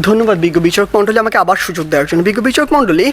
ধন্যবাদ বিজ্ঞ বিচারক মণ্ডলী আমাকে আবার সুযোগ দেওয়ার জন্য। বিজ্ঞ বিচারক মণ্ডলী,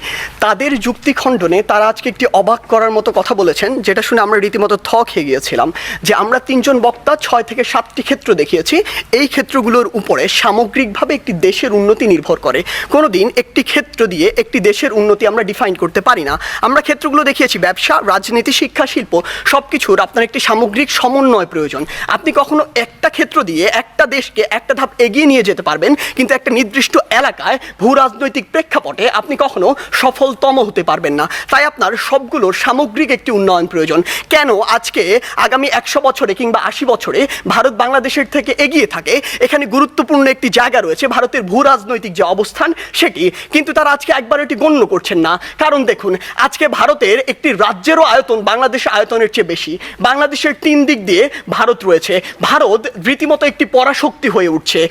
তাদের যুক্তি খণ্ডনে তারা আজকে একটি অবাক করার মতো কথা বলেছেন, যেটা শুনে আমরা রীতিমতো খেয়ে গিয়েছিলাম। যে আমরা তিনজন বক্তা 6 থেকে 7টি ক্ষেত্র দেখিয়েছি, এই ক্ষেত্রগুলোর উপরে সামগ্রিকভাবে একটি দেশের উন্নতি নির্ভর করে। কোনোদিন একটি ক্ষেত্র দিয়ে একটি দেশের উন্নতি আমরা ডিফাইন করতে পারি না। আমরা ক্ষেত্রগুলো দেখিয়েছি, ব্যবসা, রাজনীতি, শিক্ষা, শিল্প, সব কিছুর আপনার একটি সামগ্রিক সমন্বয় প্রয়োজন। আপনি কখনো একটা ক্ষেত্র দিয়ে একটা দেশকে একটা ধাপ এগিয়ে নিয়ে যেতে পারবেন, কিন্তু একটা নির্দিষ্ট এলাকায় ভূ রাজনৈতিক প্রেক্ষাপটে আপনি কখনো সফলতম হতে পারবেন না। তাই আপনার সবগুলোর সামগ্রিক একটি উন্নয়ন প্রয়োজন। কেন আজকে আগামী 100 বছরে কিংবা 80 বছরে ভারত বাংলাদেশের থেকে এগিয়ে থাকে, এখানে গুরুত্বপূর্ণ একটি জায়গা রয়েছে ভারতের ভূ রাজনৈতিক যে অবস্থান সেটি, কিন্তু তারা আজকে একবার এটি গণ্য করছেন না। কারণ দেখুন, আজকে ভারতের একটি রাজ্যেরও আয়তন বাংলাদেশের আয়তনের চেয়ে বেশি। বাংলাদেশের 3 দিক দিয়ে ভারত রয়েছে। ভারত রীতিমতো একটি পরাশক্তি হয়ে উঠছে।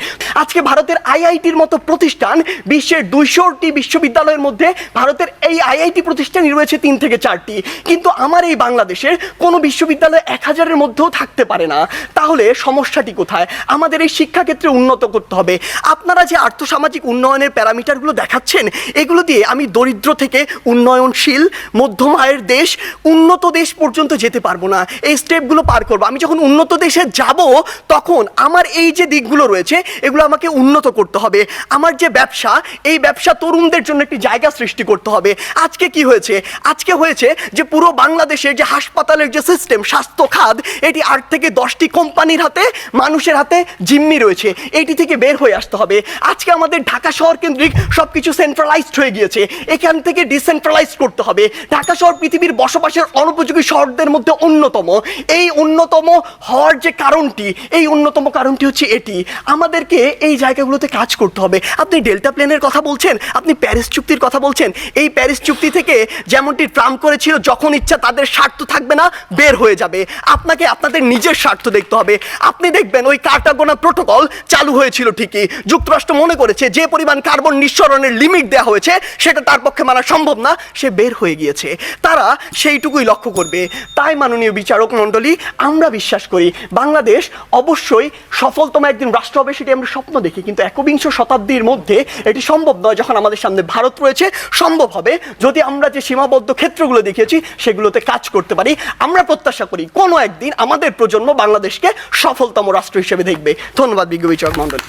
আজকে ভারতের আইআইটির মতো প্রতিষ্ঠান, বিশ্বের 200টি বিশ্ববিদ্যালয়ের মধ্যে ভারতের এই আইআইটি প্রতিষ্ঠানই রয়েছে 3 থেকে 4টি, কিন্তু আমার এই বাংলাদেশের কোনো বিশ্ববিদ্যালয় 1000-এর মধ্যেও থাকতে পারে না। তাহলে সমস্যাটি কোথায়? আমাদের এই শিক্ষাক্ষেত্রে উন্নত করতে হবে। আপনারা যে আর্থসামাজিক উন্নয়নের প্যারামিটারগুলো দেখাচ্ছেন, এগুলো দিয়ে আমি দরিদ্র থেকে উন্নয়নশীল মধ্যম আয়ের দেশ, উন্নত দেশ পর্যন্ত যেতে পারবো না। এই স্টেপগুলো পার করবো। আমি যখন উন্নত দেশে যাব, তখন আমার এই যে দিকগুলো রয়েছে এগুলো আমাকে উন্নত করতে হবে। আমার যে ব্যবসা, এই ব্যবসা তরুণদের জন্য একটি জায়গা সৃষ্টি করতে হবে। আজকে কি হয়েছে? আজকে হয়েছে যে পুরো বাংলাদেশের যে হাসপাতালের যে সিস্টেম, স্বাস্থ্য খাত, এটি 8 থেকে 10টি কোম্পানির হাতে, মানুষের হাতে জিম্মি রয়েছে। এইটি থেকে বের হয়ে আসতে হবে। আজকে আমাদের ঢাকা শহর কেন্দ্রিক সবকিছু সেন্ট্রালাইজড হয়ে গিয়েছে, এখান থেকে ডিসেন্ট্রালাইজড করতে হবে। ঢাকা শহর পৃথিবীর বসবাসের অনুপযোগী শহরদের মধ্যে অন্যতম। এই অন্যতম হওয়ার যে কারণটি, এই অন্যতম কারণটি হচ্ছে এটি। আমাদেরকে এই জায়গাগুলোতে কাজ করতে হবে। আপনি ডেল্টা প্লেনের কথা বলছেন, আপনি প্যারিস চুক্তির কথা বলছেন। এই প্যারিস চুক্তি থেকে যেমনটি ট্রাম্প করেছিল, যখন ইচ্ছা তাদের স্বার্থ থাকবে না, বের হয়ে যাবে। আপনাকে আপনাদের নিজের স্বার্থ দেখতে হবে। আপনি দেখবেন ওই কার্টাগোনা প্রোটোকল চালু হয়েছিল ঠিকই, যুক্তরাষ্ট্র মনে করেছে যে পরিমাণ কার্বন নিঃসরণের লিমিট দেওয়া হয়েছে সেটা তার পক্ষে মানা সম্ভব না, সে বের হয়ে গিয়েছে। তারা সেইটুকুই লক্ষ্য করবে। তাই মাননীয় বিচারক মণ্ডলী, আমরা বিশ্বাস করি বাংলাদেশ অবশ্যই সফলতম একদিন রাষ্ট্র হবে, সেটি আমরা স্বপ্ন দেখি, কিন্তু 21 শতাব্দীর মধ্যে এটি সম্ভব নয়। যখন আমাদের সামনে ভারত রয়েছে, সম্ভব হবে যদি আমরা যে সীমাবদ্ধ ক্ষেত্রগুলো দেখিয়েছি সেগুলোতে কাজ করতে পারি। আমরা প্রত্যাশা করি কোনো একদিন আমাদের প্রজন্ম বাংলাদেশকে সফলতম রাষ্ট্র হিসেবে দেখবে। ধন্যবাদ বিজ্ঞ বিচারক মণ্ডলী।